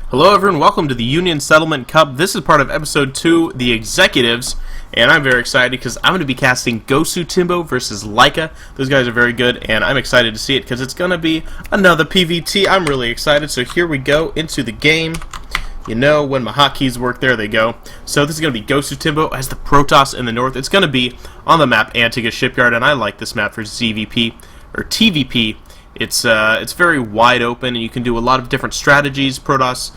Hello everyone, welcome to the Union Settlement Cup. This is part of episode 2, The Executives, and I'm very excited because I'm going to be casting GoSuTimbo versus LAIKA. Those guys are very good, and I'm excited to see it because it's going to be another PvT. I'm really excited, so here we go into the game. You know, when my hotkeys work, there they go. So this is going to be GoSuTimbo as the Protoss in the north. It's going to be on the map Antigua Shipyard, and I like this map for ZVP, or TVP. It's very wide open, and you can do a lot of different strategies. Protoss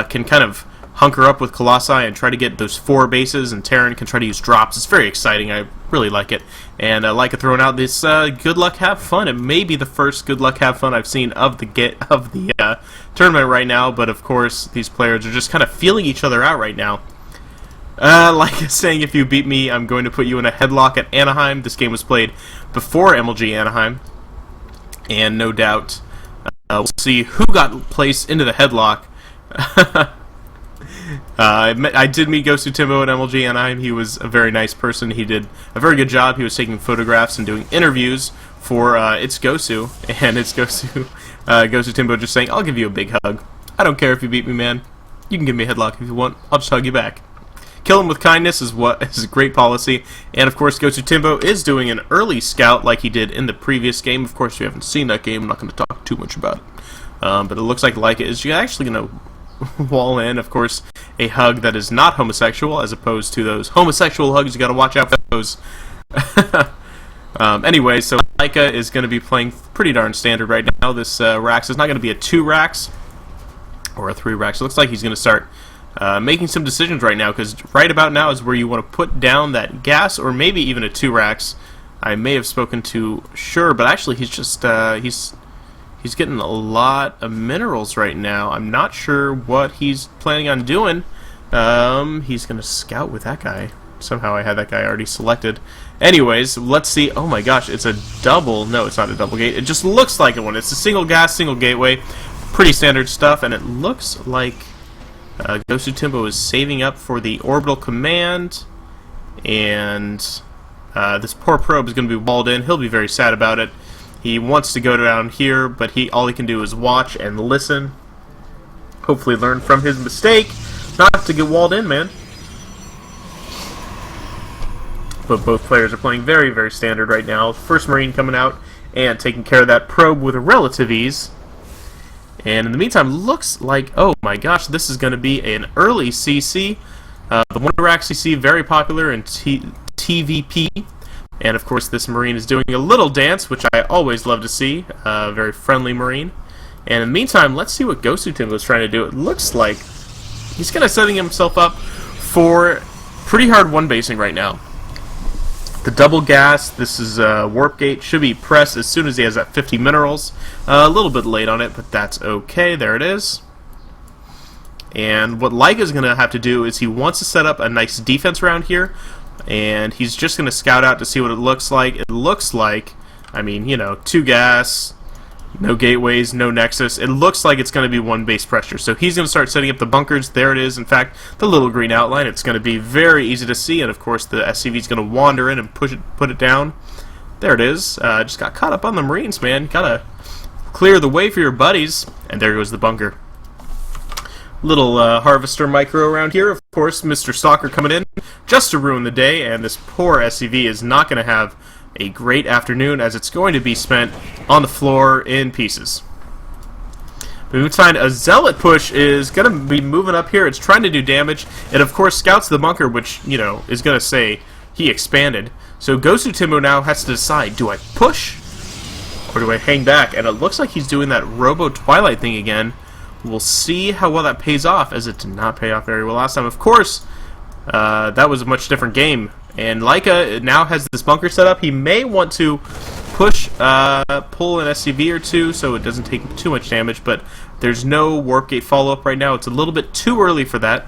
can kind of hunker up with Colossi and try to get those 4 bases, and Terran can try to use drops. It's very exciting. I really like it. And LAIKA throwing out this good luck, have fun. It may be the first good luck, have fun I've seen of the tournament right now, but of course these players are just kind of feeling each other out right now. LAIKA saying, if you beat me, I'm going to put you in a headlock at Anaheim. This game was played before MLG Anaheim. And no doubt, we'll see who got placed into the headlock. I did meet GoSuTimbo at MLG Anaheim. He was a very nice person. He did a very good job. He was taking photographs and doing interviews for It's Gosu. And It's Gosu, GoSuTimbo just saying, I'll give you a big hug. I don't care if you beat me, man. You can give me a headlock if you want. I'll just hug you back. Kill him with kindness is a great policy. And of course, GoSuTimbo is doing an early scout like he did in the previous game. Of course, if you haven't seen that game, I'm not going to talk too much about it. But it looks like LAIKA is actually going to wall in, of course, a hug that is not homosexual, as opposed to those homosexual hugs. You got to watch out for those. Anyway, so LAIKA is going to be playing pretty darn standard right now. This Rax is not going to be a 2 Rax or a 3 Rax. It looks like he's going to start making some decisions right now, because right about now is where you want to put down that gas, or maybe even a 2 Rax. I may have spoken to Sure, but actually he's just he's getting a lot of minerals right now. I'm not sure what he's planning on doing. He's gonna scout with that guy. Somehow I had that guy already selected. Anyways, let's see. Oh my gosh, it's a double. No, it's not a double gate. It just looks like one. It's a single gas, single gateway. Pretty standard stuff, and it looks like GoSuTimbo is saving up for the orbital command, and this poor probe is going to be walled in. He'll be very sad about it. He wants to go down here, but all he can do is watch and listen. Hopefully learn from his mistake. Not to get walled in, man. But both players are playing very, very standard right now. First Marine coming out and taking care of that probe with a relative ease. And in the meantime, looks like, oh my gosh, this is going to be an early CC. The 1 Rack CC, very popular in TVP. And of course, this Marine is doing a little dance, which I always love to see. Very friendly Marine. And in the meantime, let's see what GoSuTimbo is trying to do. It looks like he's kind of setting himself up for pretty hard 1-basing right now. The double gas, this is Warp Gate, should be pressed as soon as he has that 50 minerals. A little bit late on it, but that's okay. There it is. And what LAIKA is going to have to do is he wants to set up a nice defense around here, and he's just going to scout out to see what it looks like. It looks like, I mean, you know, 2 gas, no gateways, no nexus. It looks like it's going to be 1 base pressure. So he's going to start setting up the bunkers. There it is. In fact, the little green outline. It's going to be very easy to see. And of course, the SCV is going to wander in and put it down. There it is. Just got caught up on the Marines, man. Gotta clear the way for your buddies. And there goes the bunker. Little harvester micro around here. Of course, Mr. Stalker coming in just to ruin the day. And this poor SCV is not going to have a great afternoon, as it's going to be spent on the floor in pieces. But we find a Zealot push is going to be moving up here. It's trying to do damage. It, of course, scouts the bunker, which, you know, is going to say he expanded. So GoSuTimbo now has to decide, do I push or do I hang back? And it looks like he's doing that Robo Twilight thing again. We'll see how well that pays off, as it did not pay off very well last time. Of course, that was a much different game. And LAIKA now has this bunker set up. He may want to push, pull an SCV or 2 so it doesn't take too much damage, but there's no Warp Gate follow-up right now. It's a little bit too early for that.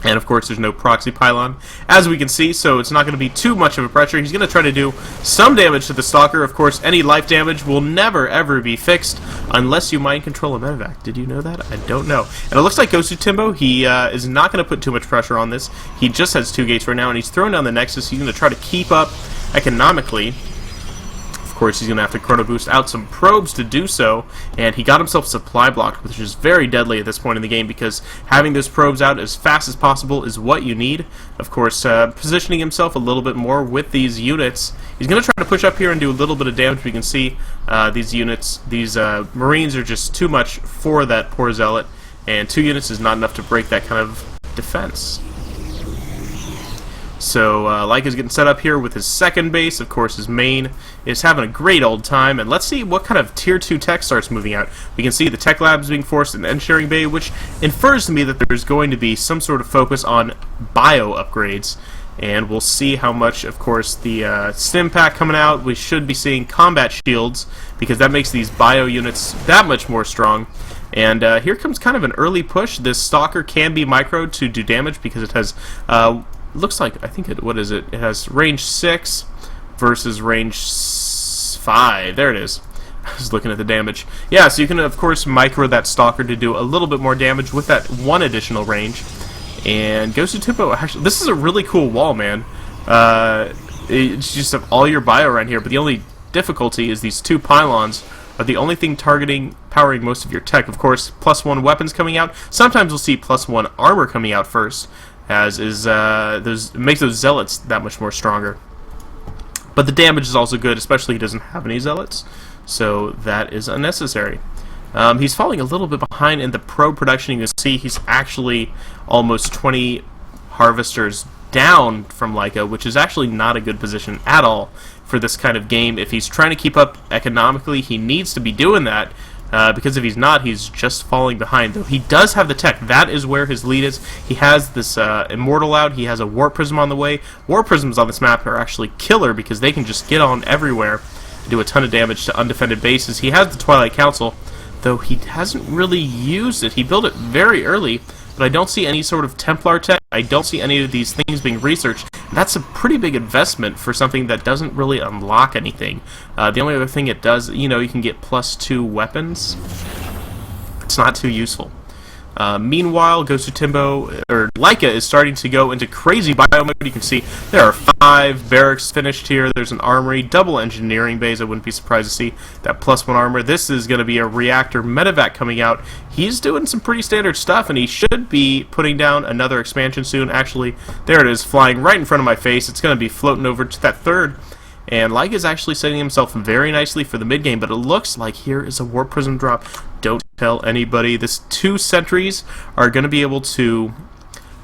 And of course, there's no proxy pylon, as we can see, so it's not going to be too much of a pressure. He's going to try to do some damage to the Stalker. Of course, any life damage will never, ever be fixed unless you mind control a medevac. Did you know that? I don't know. And it looks like GoSuTimbo, he is not going to put too much pressure on this. He just has 2 gates right now, and he's throwing down the Nexus. He's going to try to keep up economically. course, he's going to have to chrono boost out some probes to do so, and he got himself supply blocked, which is very deadly at this point in the game, because having those probes out as fast as possible is what you need. Of course, positioning himself a little bit more with these units. He's going to try to push up here and do a little bit of damage. We can see these units, these Marines are just too much for that poor Zealot, and 2 units is not enough to break that kind of defense. So LAIKA's getting set up here with his second base. Of course, his main is having a great old time, and let's see what kind of Tier 2 tech starts moving out. We can see the tech labs being forced in the end-sharing bay, which infers to me that there's going to be some sort of focus on bio upgrades, and we'll see how much, of course, the stim pack coming out. We should be seeing combat shields, because that makes these bio units that much more strong. And here comes kind of an early push. This Stalker can be microed to do damage because it has... looks like, I think what is it? It has range 6 versus range 5. There it is. I was looking at the damage. Yeah, so you can, of course, micro that Stalker to do a little bit more damage with that 1 additional range. And GoSuTimbo, actually, this is a really cool wall, man. It's just have all your bio around here, but the only difficulty is these 2 pylons are the only thing powering most of your tech. Of course, +1 weapons coming out. Sometimes we'll see +1 armor coming out first, as is makes those Zealots that much more stronger. But the damage is also good, especially he doesn't have any Zealots, so that is unnecessary. He's falling a little bit behind in the probe production. You can see he's actually almost 20 harvesters down from LAIKA, which is actually not a good position at all for this kind of game. If he's trying to keep up economically, he needs to be doing that. Because if he's not, he's just falling behind. Though he does have the tech. That is where his lead is. He has this Immortal out. He has a Warp Prism on the way. Warp Prisms on this map are actually killer because they can just get on everywhere and do a ton of damage to undefended bases. He has the Twilight Council, though he hasn't really used it. He built it very early, but I don't see any sort of Templar tech. I don't see any of these things being researched. That's a pretty big investment for something that doesn't really unlock anything. The only other thing it does, you know, you can get +2 weapons. It's not too useful. Meanwhile, GoSuTimbo, or LAIKA, is starting to go into crazy bio mode. You can see there are 5 barracks finished here. There's an armory, double engineering bays. I wouldn't be surprised to see that +1 armor. This is going to be a reactor medevac coming out. He's doing some pretty standard stuff, and he should be putting down another expansion soon. Actually, there it is, flying right in front of my face. It's going to be floating over to that 3rd. And LAIKA is actually setting himself very nicely for the mid-game, but it looks like here is a Warp Prism drop. Don't tell anybody. This 2 sentries are going to be able to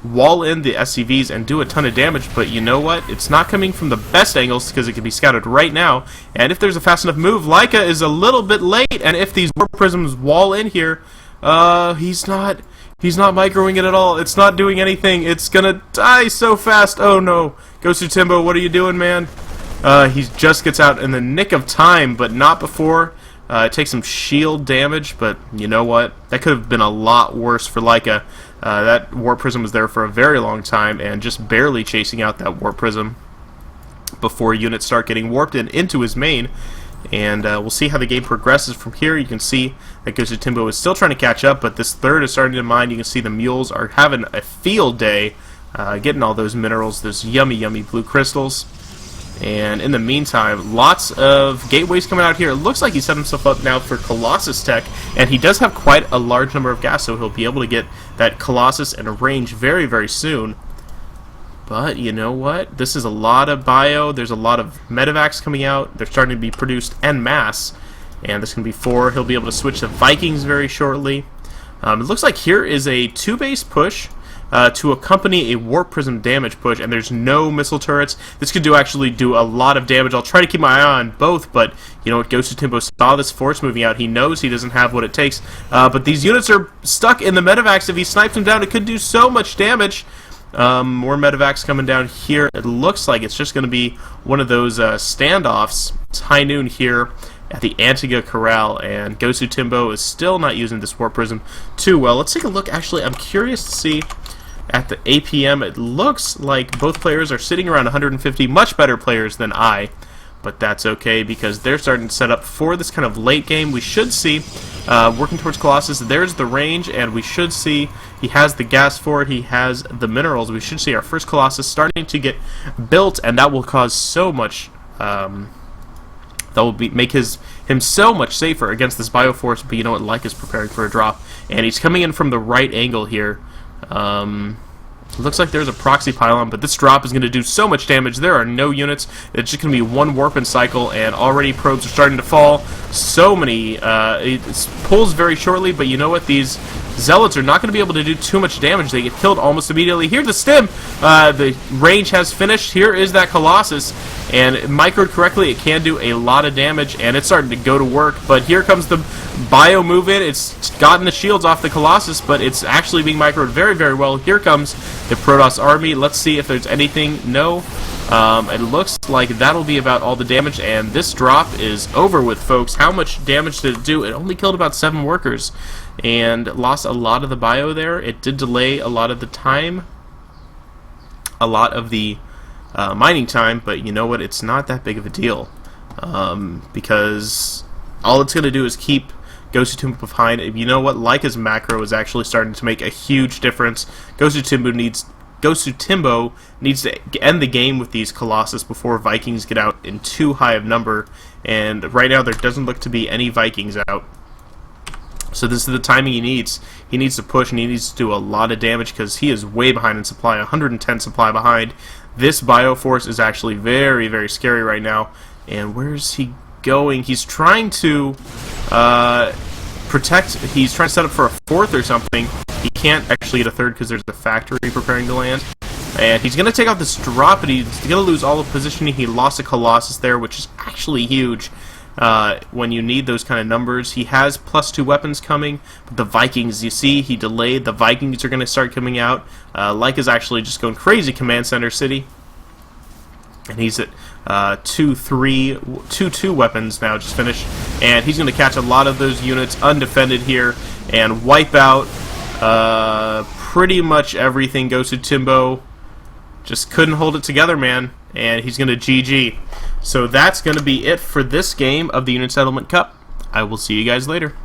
wall in the SCVs and do a ton of damage, but you know what? It's not coming from the best angles because it can be scouted right now, and if there's a fast enough move, LAIKA is a little bit late, and if these Warp Prisms wall in here, he's not microing it at all. It's not doing anything. It's gonna die so fast. Oh no. GoSuTimbo, what are you doing, man? He just gets out in the nick of time, but not before. It takes some shield damage, but you know what? That could have been a lot worse for LAIKA. That Warp Prism was there for a very long time, and just barely chasing out that Warp Prism before units start getting warped into his main. And we'll see how the game progresses from here. You can see that GoSuTimbo is still trying to catch up, but this 3rd is starting to mine. You can see the mules are having a field day, getting all those minerals, those yummy, yummy blue crystals. And in the meantime, lots of gateways coming out here. It looks like he set himself up now for Colossus tech, and he does have quite a large number of gas, so he'll be able to get that Colossus in a range very, very soon. But you know what? This is a lot of bio. There's a lot of medevacs coming out. They're starting to be produced en masse, and this can be 4. He'll be able to switch to Vikings very shortly. It looks like here is a 2-base push to accompany a Warp Prism damage push, and there's no missile turrets. This could actually do a lot of damage. I'll try to keep my eye on both, but you know what? GoSuTimbo saw this force moving out. He knows he doesn't have what it takes, but these units are stuck in the medevacs. If he snipes them down, it could do so much damage. More medevacs coming down here. It looks like it's just going to be one of those standoffs. It's high noon here at the Antigua Corral, and GoSuTimbo is still not using this Warp Prism too well. Let's take a look. Actually, I'm curious to see at the APM. It looks like both players are sitting around 150, much better players than I, but that's okay because they're starting to set up for this kind of late game. We should see, working towards Colossus, there's the range, and we should see he has the gas for it, he has the minerals. We should see our first Colossus starting to get built, and that will cause so much That will make him so much safer against this Bioforce, but you know what, LAIKA's preparing for a drop, and he's coming in from the right angle here. Looks like there's a proxy pylon, but this drop is going to do so much damage. There are no units. It's just going to be one warp and cycle, and already probes are starting to fall. So many. It pulls very shortly, but you know what? These Zealots are not going to be able to do too much damage. They get killed almost immediately. Here, the stim. The range has finished. Here is that Colossus, and microed correctly, it can do a lot of damage, and it's starting to go to work. But here comes the bio move in. It's gotten the shields off the Colossus, but it's actually being microed very, very well. Here comes the Protoss army. Let's see if there's anything. No. It looks like that'll be about all the damage, and this drop is over with, folks. How much damage did it do? It only killed about 7 workers and lost a lot of the bio there. It did delay a lot of the time, a lot of the mining time, but you know what? It's not that big of a deal, because all it's going to do is keep GoSuTimbo behind. You know what? LAIKA's macro is actually starting to make a huge difference. GoSuTimbo needs to end the game with these Colossus before Vikings get out in too high of number, and right now there doesn't look to be any Vikings out. So this is the timing he needs. He needs to push, and he needs to do a lot of damage because he is way behind in supply, 110 supply behind. This Bioforce is actually very, very scary right now. And where is he going? He's trying to protect. He's trying to set up for a 4th or something. He can't actually get a 3rd because there's a factory preparing to land. And he's going to take out this drop, but he's going to lose all of positioning. He lost a Colossus there, which is actually huge when you need those kind of numbers. He has +2 weapons coming, but the Vikings, you see, he delayed. The Vikings are going to start coming out. LAIKA's actually just going crazy Command Center City. And he's at 2 weapons now, just finished. And he's going to catch a lot of those units undefended here and wipe out pretty much everything. GoSuTimbo just couldn't hold it together, man, and he's going to GG. So that's going to be it for this game of the Unit Settlement Cup. I will see you guys later.